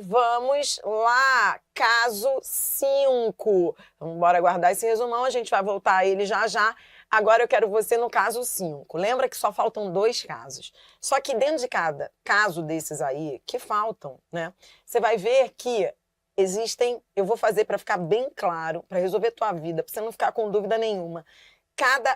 Vamos lá, caso 5. Vamos embora guardar esse resumão, a gente vai voltar a ele já já. Agora eu quero você no caso 5. Lembra que só faltam 2 casos. Só que dentro de cada caso desses aí, que faltam, né? Você vai ver que existem, eu vou fazer para ficar bem claro, para resolver tua vida, para você não ficar com dúvida nenhuma.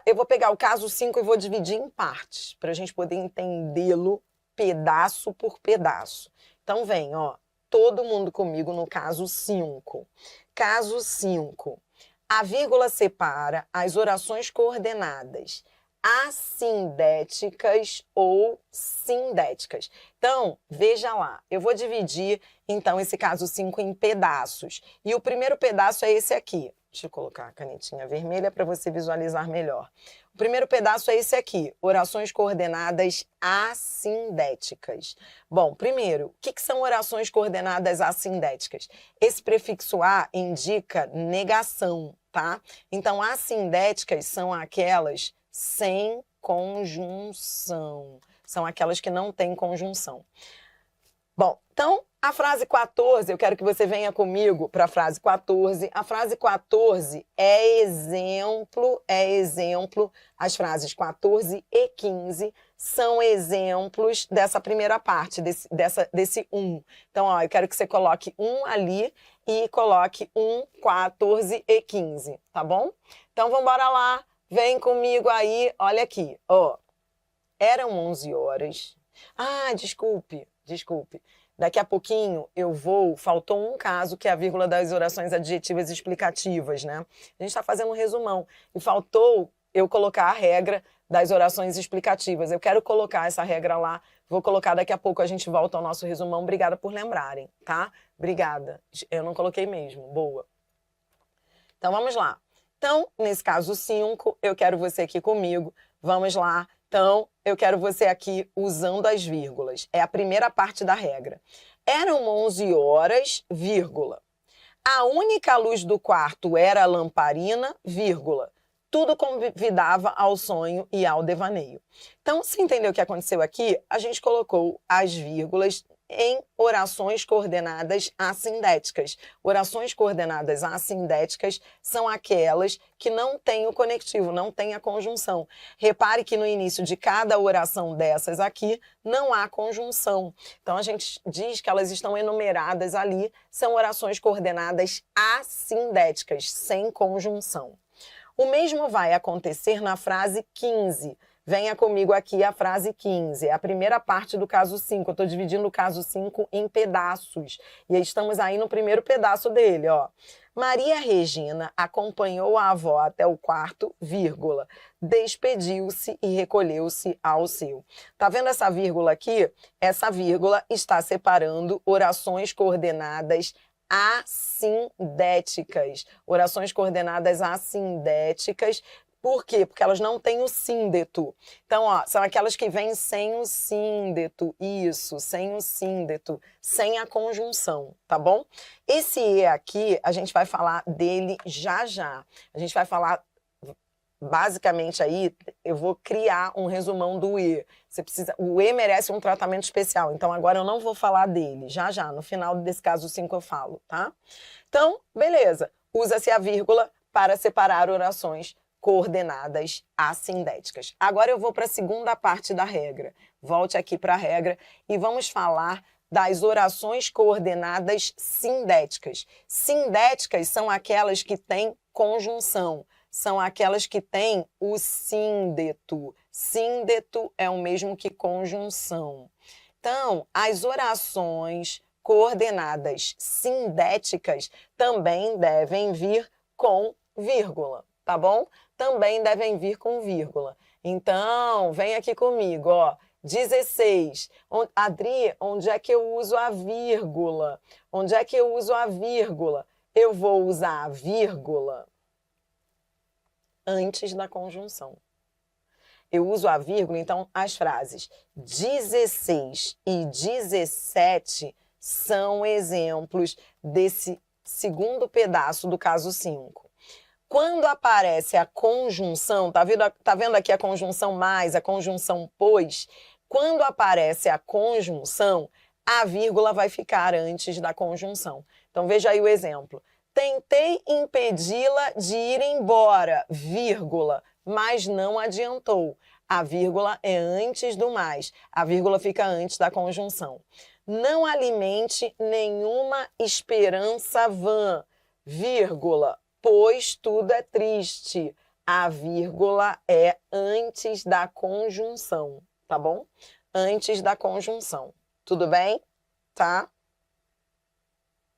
Eu vou pegar o caso 5 e vou dividir em partes, para a gente poder entendê-lo pedaço por pedaço. Então vem, ó. Todo mundo comigo no caso 5. Caso 5. A vírgula separa as orações coordenadas assindéticas ou sindéticas. Então, veja lá, eu vou dividir, então, esse caso 5 em pedaços. E o primeiro pedaço é esse aqui. Deixa eu colocar a canetinha vermelha para você visualizar melhor. O primeiro pedaço é esse aqui, orações coordenadas assindéticas. Bom, primeiro, o que são orações coordenadas assindéticas? Esse prefixo a indica negação, tá? Então, assindéticas são aquelas sem conjunção. São aquelas que não têm conjunção. Bom, então, a frase 14, eu quero que você venha comigo para a frase 14. A frase 14 é exemplo, as frases 14 e 15 são exemplos dessa primeira parte, desse 1. Então, ó, eu quero que você coloque 1 ali e coloque 1, 14 e 15, tá bom? Então, vamos embora lá, vem comigo aí, olha aqui, ó. Eram 11 horas. Ah, desculpe. Daqui a pouquinho faltou um caso, que é a vírgula das orações adjetivas explicativas, né? A gente está fazendo um resumão. E faltou eu colocar a regra das orações explicativas. Eu quero colocar essa regra lá, vou colocar daqui a pouco, a gente volta ao nosso resumão. Obrigada por lembrarem, tá? Obrigada. Eu não coloquei mesmo, boa. Então, vamos lá. Então, nesse caso 5, eu quero você aqui comigo. Vamos lá. Então, eu quero você aqui usando as vírgulas. É a primeira parte da regra. Eram 11 horas, vírgula. A única luz do quarto era a lamparina, vírgula. Tudo convidava ao sonho e ao devaneio. Então, você entendeu o que aconteceu aqui? A gente colocou as vírgulas em orações coordenadas assindéticas. Orações coordenadas assindéticas são aquelas que não têm o conectivo, não têm a conjunção. Repare que no início de cada oração dessas aqui não há conjunção. Então a gente diz que elas estão enumeradas ali, são orações coordenadas assindéticas, sem conjunção. O mesmo vai acontecer na frase 15. Venha comigo aqui a frase 15, é a primeira parte do caso 5. Eu estou dividindo o caso 5 em pedaços. E estamos aí no primeiro pedaço dele, ó. Maria Regina acompanhou a avó até o quarto, vírgula. Despediu-se e recolheu-se ao seu. Tá vendo essa vírgula aqui? Essa vírgula está separando orações coordenadas assindéticas. Orações coordenadas assindéticas. Por quê? Porque elas não têm o síndeto. Então, ó, são aquelas que vêm sem o síndeto. Isso, sem o síndeto, sem a conjunção, tá bom? Esse E aqui, a gente vai falar dele já já. A gente vai falar, basicamente aí, eu vou criar um resumão do E. O E merece um tratamento especial, então agora eu não vou falar dele, já já. No final desse caso 5 eu falo, tá? Então, beleza. Usa-se a vírgula para separar orações coordenadas assindéticas. Agora eu vou para a segunda parte da regra. Volte aqui para a regra e vamos falar das orações coordenadas sindéticas. Sindéticas são aquelas que têm conjunção, são aquelas que têm o síndeto. Síndeto é o mesmo que conjunção. Então, as orações coordenadas sindéticas também devem vir com vírgula, tá bom? Também devem vir com vírgula. Então, vem aqui comigo, ó. 16. Adri, onde é que eu uso a vírgula? Onde é que eu uso a vírgula? Eu vou usar a vírgula antes da conjunção. Eu uso a vírgula, então as frases 16 e 17 são exemplos desse segundo pedaço do caso 5. Quando aparece a conjunção, tá vendo aqui a conjunção mais, a conjunção pois? Quando aparece a conjunção, a vírgula vai ficar antes da conjunção. Então, veja aí o exemplo. Tentei impedi-la de ir embora, vírgula, mas não adiantou. A vírgula é antes do mais. A vírgula fica antes da conjunção. Não alimente nenhuma esperança vã, vírgula, pois tudo é triste. A vírgula é antes da conjunção, tá bom? Antes da conjunção. Tudo bem? Tá?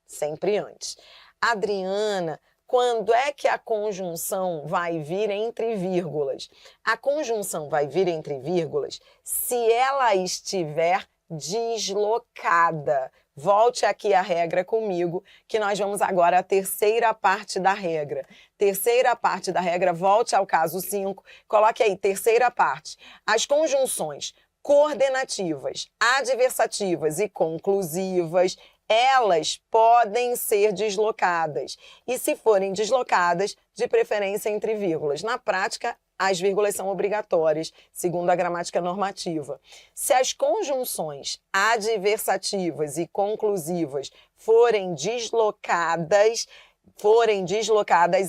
Sempre antes. Adriana, quando é que a conjunção vai vir entre vírgulas? A conjunção vai vir entre vírgulas se ela estiver deslocada. Volte aqui a regra comigo, que nós vamos agora à terceira parte da regra. Terceira parte da regra, volte ao caso 5, coloque aí, terceira parte. As conjunções coordenativas, adversativas e conclusivas, elas podem ser deslocadas. E se forem deslocadas, de preferência entre vírgulas. Na prática, as vírgulas são obrigatórias, segundo a gramática normativa. Se as conjunções adversativas e conclusivas forem deslocadas,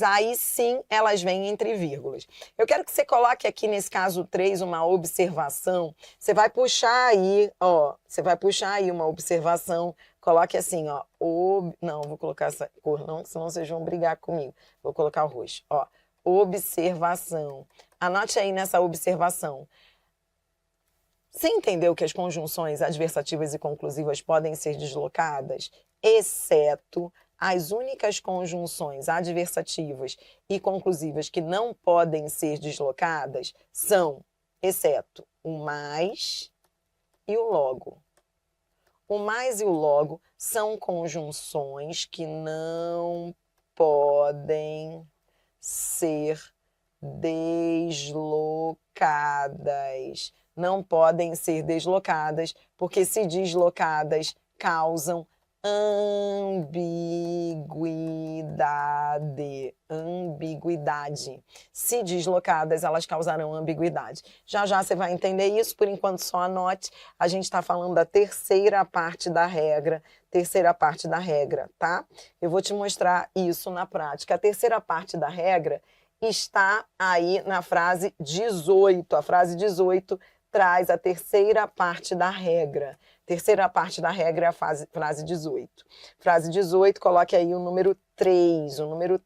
aí sim elas vêm entre vírgulas. Eu quero que você coloque aqui nesse caso 3 uma observação. Você vai puxar aí, uma observação. Coloque assim, ó, não, vou colocar essa cor não, senão vocês vão brigar comigo. Vou colocar o roxo, ó. Observação. Anote aí nessa observação. Você entendeu que as conjunções adversativas e conclusivas podem ser deslocadas, exceto as únicas conjunções adversativas e conclusivas que não podem ser deslocadas são, exceto, o mais e o logo. O mais e o logo são conjunções que não podem ser deslocadas. Não podem ser deslocadas, porque se deslocadas causam ambiguidade. Se deslocadas, elas causarão ambiguidade. Já já você vai entender isso, por enquanto só anote. A gente está falando da terceira parte da regra. Tá? Eu vou te mostrar isso na prática. A terceira parte da regra está aí na frase 18. A frase 18 traz a terceira parte da regra. Terceira parte da regra é a frase 18. Frase 18, coloque aí o número 3. Número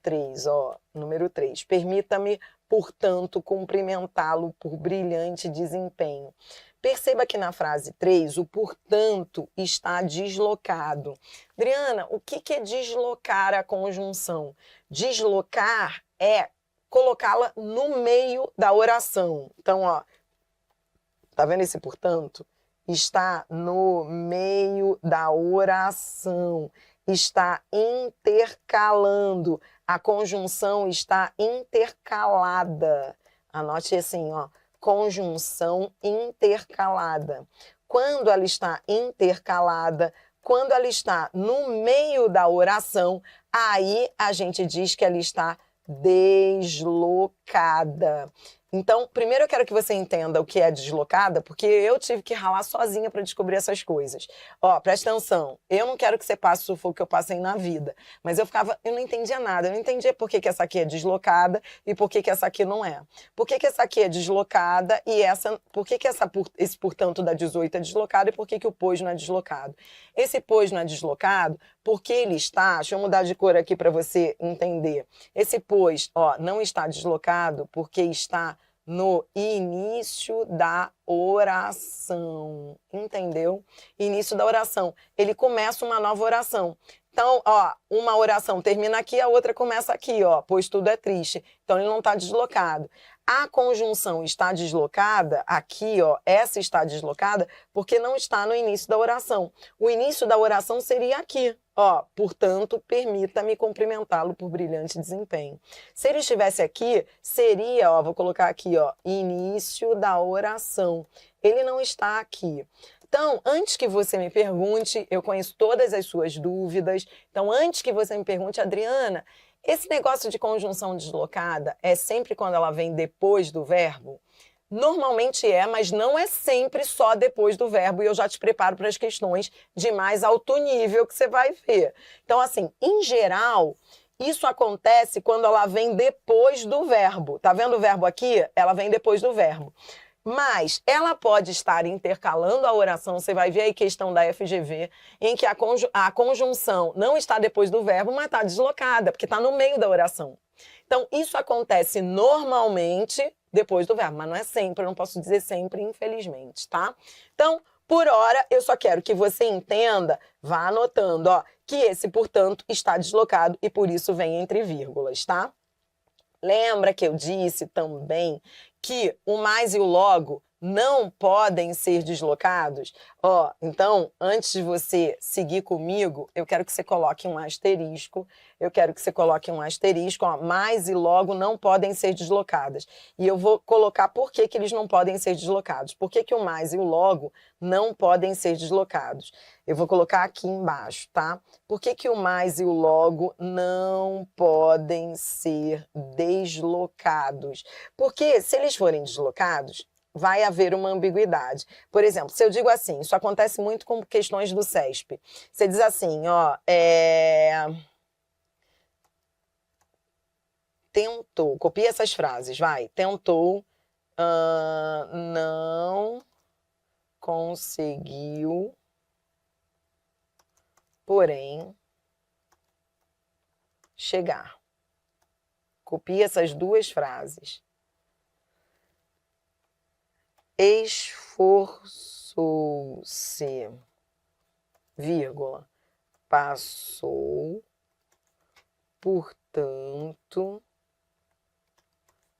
3. Permita-me, portanto, cumprimentá-lo por brilhante desempenho. Perceba que na frase 3, o portanto está deslocado. Adriana, o que é deslocar a conjunção? Deslocar é colocá-la no meio da oração. Então, ó, tá vendo esse portanto? Está no meio da oração, está intercalando, a conjunção está intercalada. Anote assim, ó, conjunção intercalada. Quando ela está intercalada, quando ela está no meio da oração, aí a gente diz que ela está deslocada. Então, primeiro eu quero que você entenda o que é deslocada, porque eu tive que ralar sozinha para descobrir essas coisas. Ó, presta atenção, eu não quero que você passe o sufoco que eu passei na vida, mas eu não entendia nada, eu não entendia por que essa aqui é deslocada e por que essa aqui não é. Por que essa aqui é deslocada e por que esse portanto da 18 é deslocado e por que o pois não é deslocado? Esse pois não é deslocado porque ele está, deixa eu mudar de cor aqui para você entender. Esse pois, ó, não está deslocado porque está no início da oração, entendeu? Início da oração. Ele começa uma nova oração. Então, ó, uma oração termina aqui, a outra começa aqui, ó, pois tudo é triste. Então, ele não está deslocado. A conjunção está deslocada, aqui, ó, essa está deslocada, porque não está no início da oração. O início da oração seria aqui, ó, portanto, permita-me cumprimentá-lo por brilhante desempenho. Se ele estivesse aqui, seria, ó, vou colocar aqui, ó, início da oração. Ele não está aqui. Então, antes que você me pergunte, eu conheço todas as suas dúvidas, então antes que você me pergunte, Adriana, esse negócio de conjunção deslocada é sempre quando ela vem depois do verbo? Normalmente mas não é sempre só depois do verbo, e eu já te preparo para as questões de mais alto nível que você vai ver. Então, assim, em geral, isso acontece quando ela vem depois do verbo. Tá vendo o verbo aqui? Ela vem depois do verbo. Mas ela pode estar intercalando a oração, você vai ver aí questão da FGV, em que a conjunção não está depois do verbo, mas está deslocada, porque está no meio da oração. Então, isso acontece normalmente depois do verbo, mas não é sempre, eu não posso dizer sempre, infelizmente, tá? Então, por hora, eu só quero que você entenda, vá anotando, ó, que esse, portanto, está deslocado e por isso vem entre vírgulas, tá? Lembra que eu disse também que o mais e o logo não podem ser deslocados? Ó, então, antes de você seguir comigo, eu quero que você coloque um asterisco. Ó, mais e logo não podem ser deslocadas. E eu vou colocar por que eles não podem ser deslocados. Por que o mais e o logo não podem ser deslocados? Eu vou colocar aqui embaixo, tá? Por que o mais e o logo não podem ser deslocados? Porque se eles forem deslocados, vai haver uma ambiguidade. Por exemplo, se eu digo assim, isso acontece muito com questões do CESP. Você diz assim, ó, tentou, copia essas frases, vai. Tentou, não conseguiu, porém, chegar. Copia essas duas frases. Esforçou-se, vírgula, passou, portanto,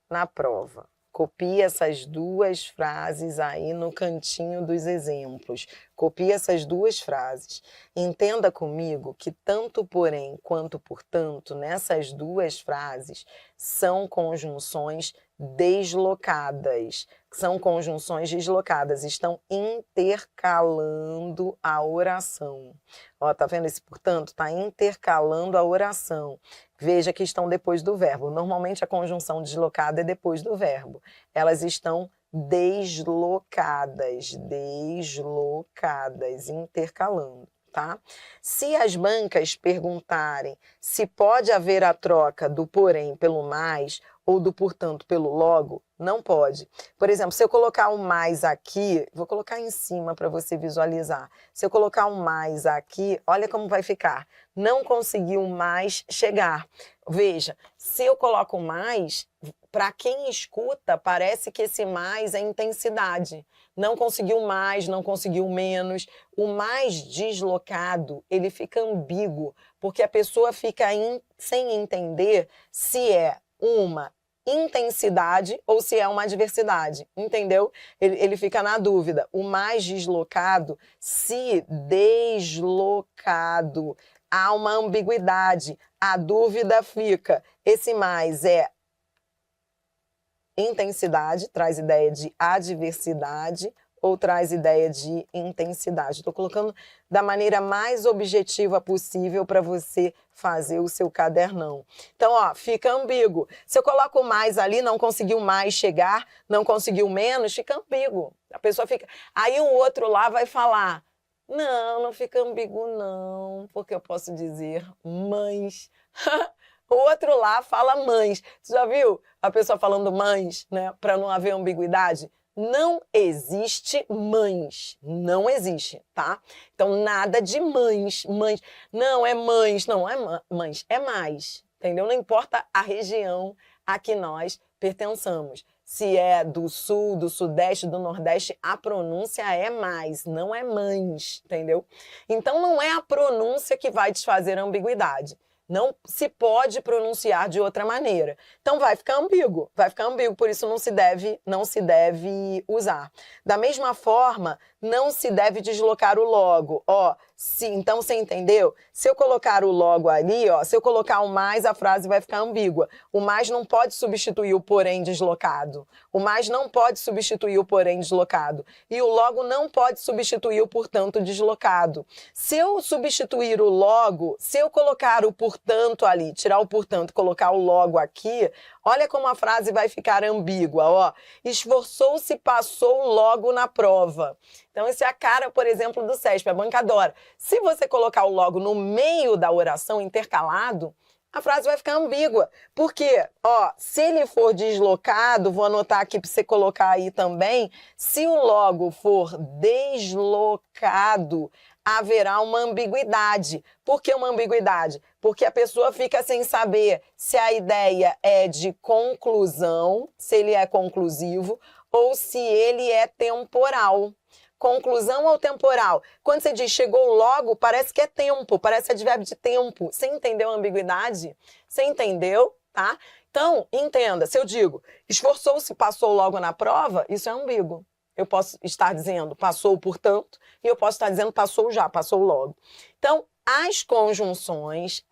na prova. Copia essas duas frases aí no cantinho dos exemplos. Copia essas duas frases. Entenda comigo que tanto porém quanto portanto, nessas duas frases, são conjunções deslocadas. São conjunções deslocadas, estão intercalando a oração. Ó, tá vendo esse portanto? Está intercalando a oração. Veja que estão depois do verbo. Normalmente a conjunção deslocada é depois do verbo. Elas estão deslocadas, intercalando, tá? Se as bancas perguntarem se pode haver a troca do porém pelo mais ou do portanto pelo logo, não pode. Por exemplo, se eu colocar um mais aqui, vou colocar em cima para você visualizar. Se eu colocar um mais aqui, olha como vai ficar. Não conseguiu mais chegar. Veja, se eu coloco mais, para quem escuta, parece que esse mais é intensidade. Não conseguiu mais, não conseguiu menos. O mais deslocado, ele fica ambíguo, porque a pessoa fica sem entender se é uma intensidade ou se é uma adversidade, entendeu? Ele fica na dúvida. O mais deslocado, se deslocado, há uma ambiguidade, a dúvida fica. Esse mais é intensidade, traz ideia de adversidade, ou traz ideia de intensidade. Estou colocando da maneira mais objetiva possível para você fazer o seu cadernão. Então, ó, fica ambíguo. Se eu coloco mais ali, não conseguiu mais chegar, não conseguiu menos, fica ambíguo. A pessoa fica... Aí o outro lá vai falar, não fica ambíguo não, porque eu posso dizer mães. O outro lá fala mães. Você já viu a pessoa falando mães, né? Para não haver ambiguidade? Não existe mães, não existe, tá? Então, nada de mães, não é mães, não é mães, é mais, entendeu? Não importa a região a que nós pertençamos. Se é do sul, do sudeste, do nordeste, a pronúncia é mais, não é mães, entendeu? Então, não é a pronúncia que vai desfazer a ambiguidade. Não se pode pronunciar de outra maneira. Então vai ficar ambíguo, por isso não se deve usar. Da mesma forma, não se deve deslocar o logo. Ó, Então, você entendeu? Se eu colocar o logo ali, ó, se eu colocar o mais, a frase vai ficar ambígua. O mais não pode substituir o porém deslocado. O mais não pode substituir o porém deslocado. E o logo não pode substituir o portanto deslocado. Se eu substituir o logo, se eu colocar o portanto ali, tirar o portanto e colocar o logo aqui, olha como a frase vai ficar ambígua, ó. Esforçou-se, passou logo na prova. Então, essa é a cara, por exemplo, do CESP, a banca adora. Se você colocar o logo no meio da oração, intercalado, a frase vai ficar ambígua. Por quê? Ó, se ele for deslocado, vou anotar aqui para você colocar aí também, se o logo for deslocado, haverá uma ambiguidade. Por que uma ambiguidade? Porque a pessoa fica sem saber se a ideia é de conclusão, se ele é conclusivo, ou se ele é temporal. Conclusão ou temporal? Quando você diz chegou logo, parece que é tempo, parece advérbio de tempo. Você entendeu a ambiguidade? Você entendeu? Tá? Então, entenda, se eu digo esforçou-se, passou logo na prova, isso é ambíguo. Eu posso estar dizendo passou, portanto, e eu posso estar dizendo passou já, passou logo. Então, as conjunções,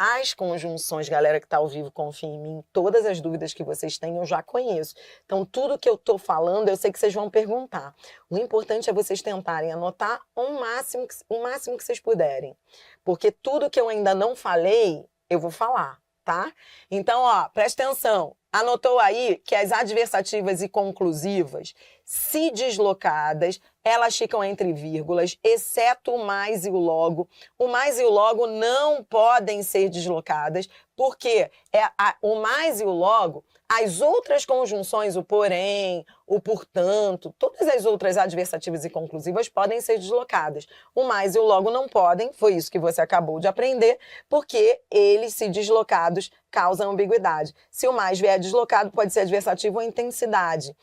galera que está ao vivo, confia em mim, todas as dúvidas que vocês têm eu já conheço. Então, tudo que eu estou falando, eu sei que vocês vão perguntar. O importante é vocês tentarem anotar o máximo que vocês puderem. Porque tudo que eu ainda não falei, eu vou falar, tá? Então, ó, presta atenção. Anotou aí que as adversativas e conclusivas, se deslocadas, elas ficam entre vírgulas, exceto o mais e o logo. O mais e o logo não podem ser deslocadas, porque o mais e o logo, as outras conjunções, o porém, o portanto, todas as outras adversativas e conclusivas podem ser deslocadas. O mais e o logo não podem, foi isso que você acabou de aprender, porque eles, se deslocados, causam ambiguidade. Se o mais vier deslocado, pode ser adversativo ou intensidade.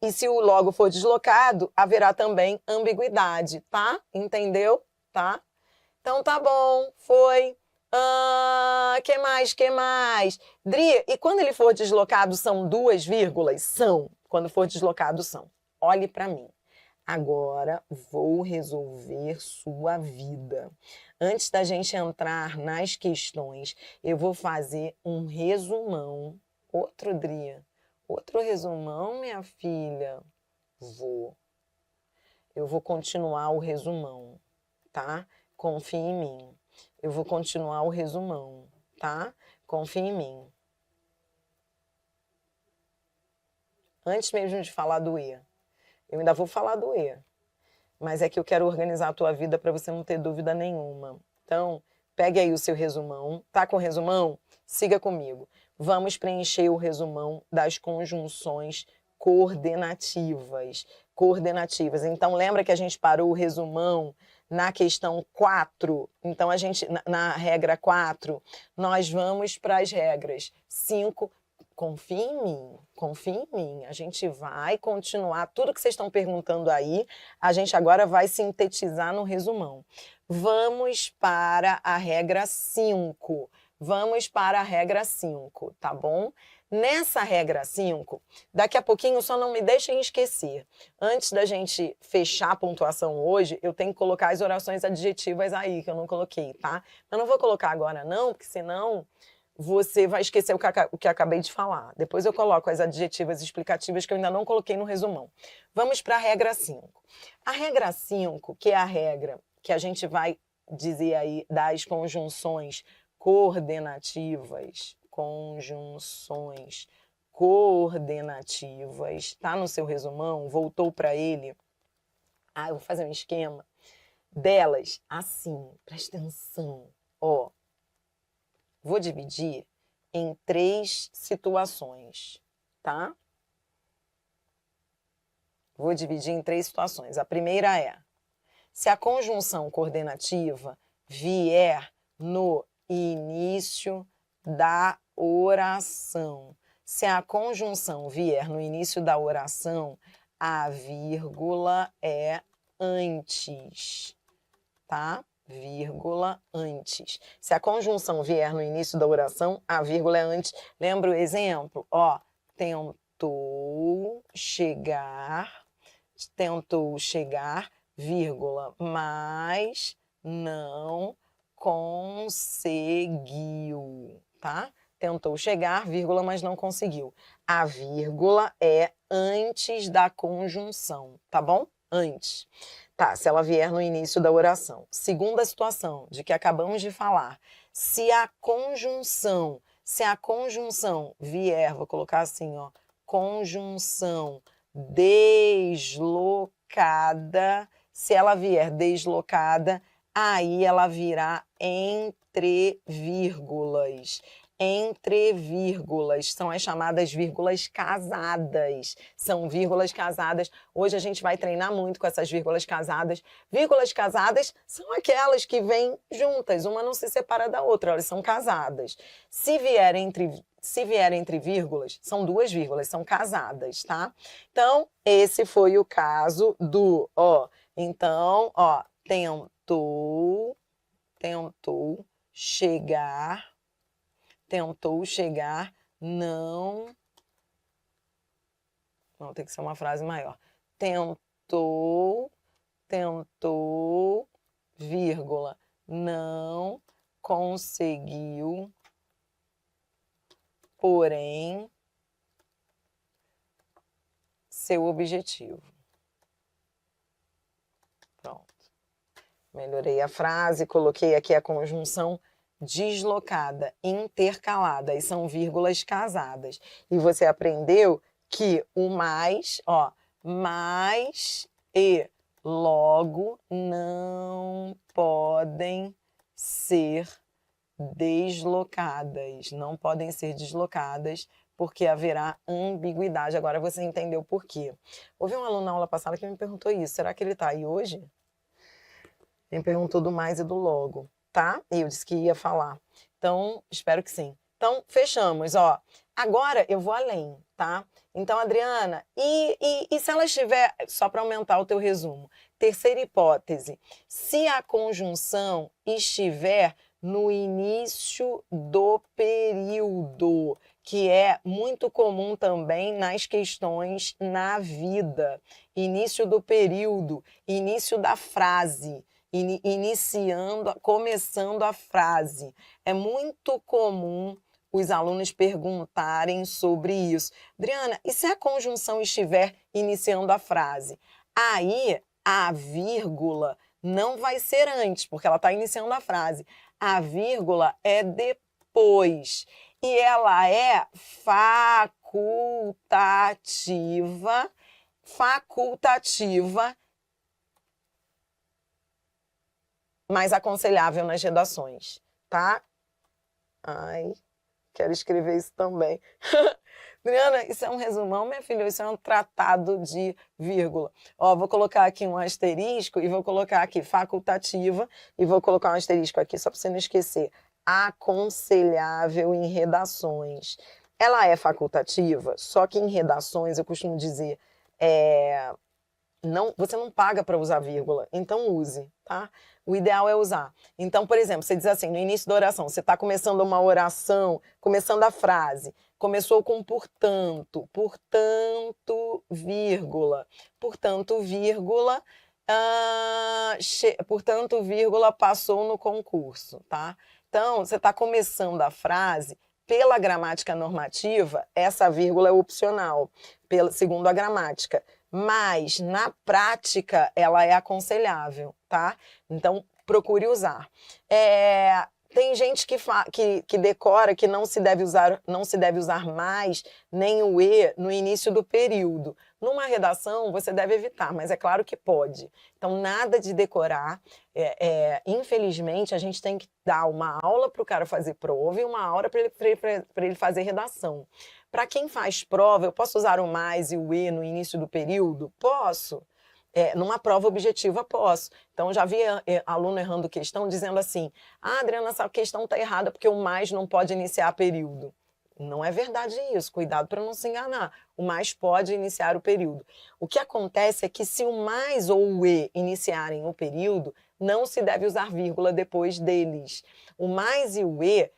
E se o logo for deslocado, haverá também ambiguidade, tá? Entendeu? Tá? Então tá bom, foi. Que mais? Dri, e quando ele for deslocado são 2 vírgulas? São. Quando for deslocado são. Olhe para mim. Agora vou resolver sua vida. Antes da gente entrar nas questões, eu vou fazer um resumão. Outro, Dri. Outro resumão, minha filha? Vou. Eu vou continuar o resumão, tá? Confie em mim. Eu vou continuar o resumão, tá? Confie em mim. Antes mesmo de falar do E. Eu ainda vou falar do E. Mas é que eu quero organizar a tua vida para você não ter dúvida nenhuma. Então, pegue aí o seu resumão. Tá com o resumão? Siga comigo. Vamos preencher o resumão das conjunções coordenativas. Então, lembra que a gente parou o resumão na questão 4? Então, na regra 4, nós vamos para as regras 5. Confie em mim. A gente vai continuar. Tudo que vocês estão perguntando aí, a gente agora vai sintetizar no resumão. Vamos para a regra 5. Tá bom? Nessa regra 5, daqui a pouquinho, só não me deixem esquecer. Antes da gente fechar a pontuação hoje, eu tenho que colocar as orações adjetivas aí, que eu não coloquei, tá? Eu não vou colocar agora não, porque senão você vai esquecer o que eu acabei de falar. Depois eu coloco as adjetivas explicativas que eu ainda não coloquei no resumão. Vamos para a regra 5. A regra 5, que é a regra que a gente vai dizer aí das conjunções coordenativas, tá no seu resumão? Voltou para ele? Eu vou fazer um esquema delas assim, presta atenção, ó. Vou dividir em 3 situações, tá? Vou dividir em 3 situações. A primeira é, se a conjunção coordenativa vier no início da oração. Se a conjunção vier no início da oração, a vírgula é antes, tá? Vírgula antes. Se a conjunção vier no início da oração, a vírgula é antes. Lembra o exemplo? Ó, tentou chegar, vírgula, mas não conseguiu, tá? Tentou chegar, vírgula, mas não conseguiu. A vírgula é antes da conjunção, tá bom? Antes. Tá, se ela vier no início da oração. Segunda situação, de que acabamos de falar. Se a conjunção vier, vou colocar assim, ó, conjunção deslocada, se ela vier deslocada, aí ela virá entre vírgulas. Entre vírgulas, são as chamadas vírgulas casadas. São vírgulas casadas. Hoje a gente vai treinar muito com essas vírgulas casadas. Vírgulas casadas são aquelas que vêm juntas, uma não se separa da outra, elas são casadas. Se vier entre vírgulas, são duas vírgulas, são casadas, tá? Então, esse foi o caso do, ó. Então, ó, tentou chegar, não, tem que ser uma frase maior. Tentou, vírgula, não conseguiu, porém, seu objetivo. Pronto. Melhorei a frase, coloquei aqui a conjunção deslocada, intercalada, e são vírgulas casadas. E você aprendeu que o mais, ó, mais e logo não podem ser deslocadas. Não podem ser deslocadas porque haverá ambiguidade. Agora você entendeu por quê. Houve um aluno na aula passada que me perguntou isso. Será que ele está aí hoje? Ele me perguntou do mais e do logo, tá? E eu disse que ia falar. Então, espero que sim. Então, fechamos, ó. Agora eu vou além, tá? Então, Adriana, e se ela estiver, só para aumentar o teu resumo, terceira hipótese, se a conjunção estiver no início do período, que é muito comum também nas questões na vida. Início do período, início da frase, começando a frase. É muito comum os alunos perguntarem sobre isso. Adriana, e se a conjunção estiver iniciando a frase? Aí, a vírgula não vai ser antes, porque ela está iniciando a frase. A vírgula é depois. E ela é facultativa, mas aconselhável nas redações, tá? Ai, quero escrever isso também. Adriana, isso é um resumão, minha filha? Isso é um tratado de vírgula. Ó, vou colocar aqui um asterisco e vou colocar aqui facultativa e vou colocar um asterisco aqui só para você não esquecer. Aconselhável em redações. Ela é facultativa, só que em redações eu costumo dizer, você não paga para usar vírgula, então use, tá? O ideal é usar. Então, por exemplo, você diz assim, no início da oração, você está começando uma oração, começando a frase, começou com portanto, vírgula, portanto, vírgula, passou no concurso, tá? Então, você está começando a frase, pela gramática normativa, essa vírgula é opcional, segundo a gramática. Mas, na prática, ela é aconselhável, tá? Então, procure usar. Tem gente que decora que não se deve usar mais nem o e no início do período. Numa redação, você deve evitar, mas é claro que pode. Então, nada de decorar. Infelizmente, a gente tem que dar uma aula para o cara fazer prova e uma aula para ele fazer redação. Para quem faz prova, eu posso usar o mais e o e no início do período? Posso. Numa prova objetiva, posso. Então, já vi aluno errando questão, dizendo assim, Adriana, essa questão está errada porque o mais não pode iniciar período. Não é verdade isso, cuidado para não se enganar. O mais pode iniciar o período. O que acontece é que se o mais ou o e iniciarem o período, não se deve usar vírgula depois deles. O mais e o e,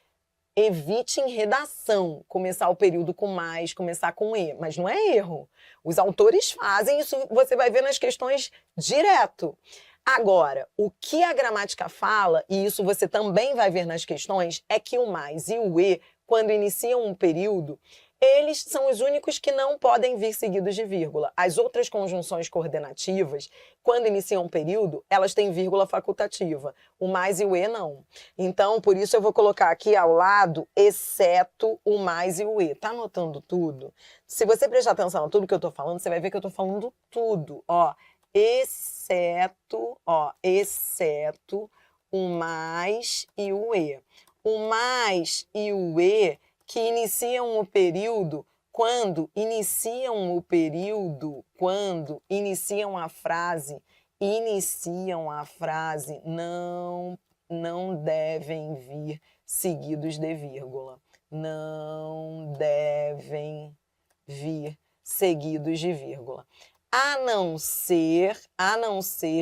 evite em redação começar o período com mais, começar com e, mas não é erro. Os autores fazem isso, você vai ver nas questões direto. Agora, o que a gramática fala, e isso você também vai ver nas questões, é que o mais e o e, quando iniciam um período, eles são os únicos que não podem vir seguidos de vírgula. As outras conjunções coordenativas, quando iniciam um período, elas têm vírgula facultativa. O mais e o e não. Então, por isso eu vou colocar aqui ao lado, exceto o mais e o e. Tá anotando tudo? Se você prestar atenção a tudo que eu tô falando, você vai ver que eu tô falando tudo. Ó, exceto o mais e o e. O mais e o e que iniciam o período, quando iniciam a frase, não devem vir seguidos de vírgula. Não devem vir seguidos de vírgula. A não ser,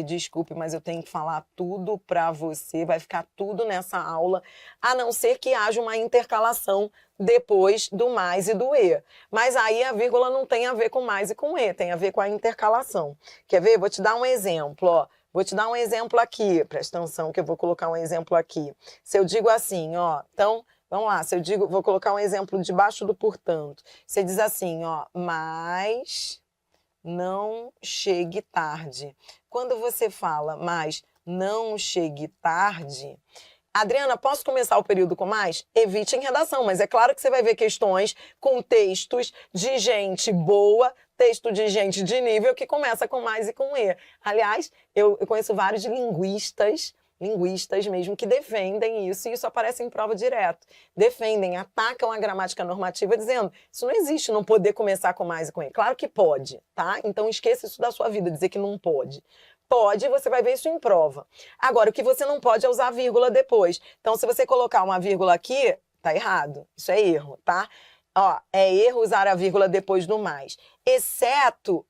desculpe, mas eu tenho que falar tudo para você, vai ficar tudo nessa aula, a não ser que haja uma intercalação depois do mais e do e. Mas aí a vírgula não tem a ver com mais e com e, tem a ver com a intercalação. Quer ver? Vou te dar um exemplo, ó. Vou te dar um exemplo aqui, presta atenção que eu vou colocar um exemplo aqui. Se eu digo assim, ó, então, vamos lá, se eu digo, vou colocar um exemplo debaixo do portanto. Você diz assim, ó, mas não chegue tarde. Quando você fala mas não chegue tarde, Adriana, posso começar o período com mais? Evite em redação, mas é claro que você vai ver questões com textos de gente boa, texto de gente de nível que começa com mais e com e. Aliás, eu conheço vários linguistas mesmo, que defendem isso, e isso aparece em prova direto. Defendem, atacam a gramática normativa dizendo, isso não existe, não poder começar com mais e com e. Claro que pode, tá? Então esqueça isso da sua vida, dizer que não pode. Pode, você vai ver isso em prova. Agora, o que você não pode é usar vírgula depois. Então, se você colocar uma vírgula aqui, tá errado. Isso é erro, tá? Ó, é erro usar a vírgula depois do mais. Exceto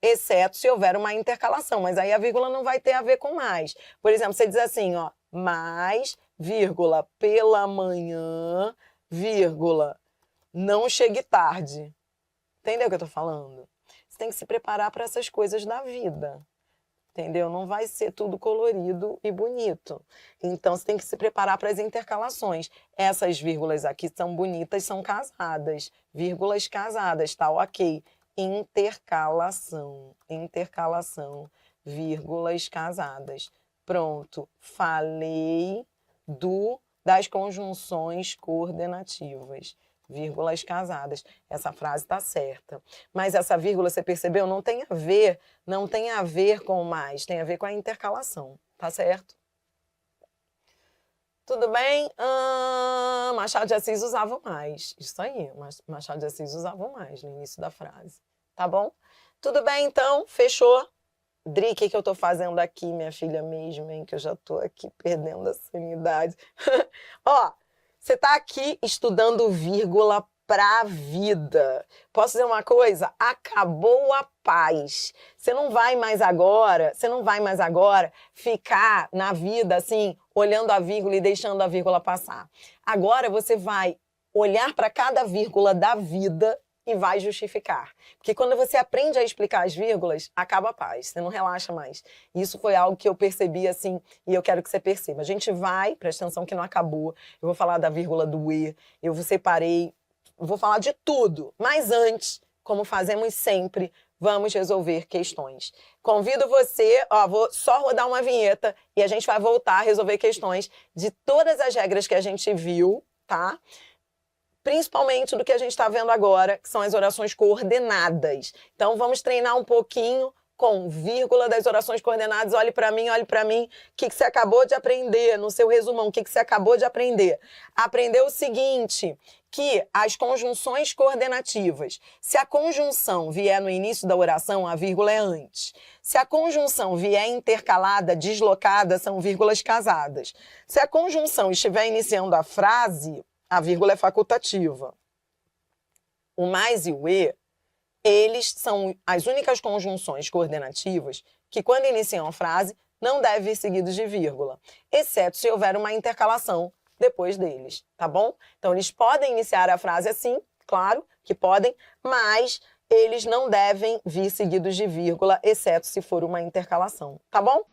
se houver uma intercalação, mas aí a vírgula não vai ter a ver com mais. Por exemplo, você diz assim, ó, mais, vírgula, pela manhã, vírgula, não chegue tarde. Entendeu o que eu tô falando? Você tem que se preparar para essas coisas da vida. Entendeu? Não vai ser tudo colorido e bonito. Então, você tem que se preparar para as intercalações. Essas vírgulas aqui são bonitas, são casadas. Vírgulas casadas, tá? Ok. Intercalação, vírgulas casadas. Pronto. Falei das conjunções coordenativas. Vírgulas casadas. Essa frase está certa. Mas essa vírgula, você percebeu? Não tem a ver com o mais, tem a ver com a intercalação. Tá certo? Tudo bem? Machado de Assis usava mais. Isso aí, Machado de Assis usava mais no início da frase. Tá bom? Tudo bem, então? Fechou? Dri, o que eu tô fazendo aqui, minha filha mesmo, hein? Que eu já tô aqui perdendo a sanidade. Ó, você tá aqui estudando vírgula pra vida. Posso dizer uma coisa? Acabou a paz. Você não vai mais agora ficar na vida assim, olhando a vírgula e deixando a vírgula passar. Agora você vai olhar para cada vírgula da vida e vai justificar. Porque quando você aprende a explicar as vírgulas, acaba a paz, você não relaxa mais. Isso foi algo que eu percebi assim, e eu quero que você perceba. A gente vai, presta atenção que não acabou, eu vou falar da vírgula do e, eu separei, vou falar de tudo, mas antes, como fazemos sempre, vamos resolver questões. Convido você, ó, vou só rodar uma vinheta e a gente vai voltar a resolver questões de todas as regras que a gente viu, tá? Principalmente do que a gente está vendo agora, que são as orações coordenadas. Então, vamos treinar um pouquinho com vírgula das orações coordenadas. Olhe para mim. O que você acabou de aprender no seu resumão? O que você acabou de aprender? Aprendeu o seguinte, que as conjunções coordenativas, se a conjunção vier no início da oração, a vírgula é antes. Se a conjunção vier intercalada, deslocada, são vírgulas casadas. Se a conjunção estiver iniciando a frase, a vírgula é facultativa. O mais e o e, eles são as únicas conjunções coordenativas que, quando iniciam a frase, não devem vir seguidos de vírgula, exceto se houver uma intercalação depois deles, tá bom? Então, eles podem iniciar a frase assim, claro que podem, mas eles não devem vir seguidos de vírgula, exceto se for uma intercalação, tá bom?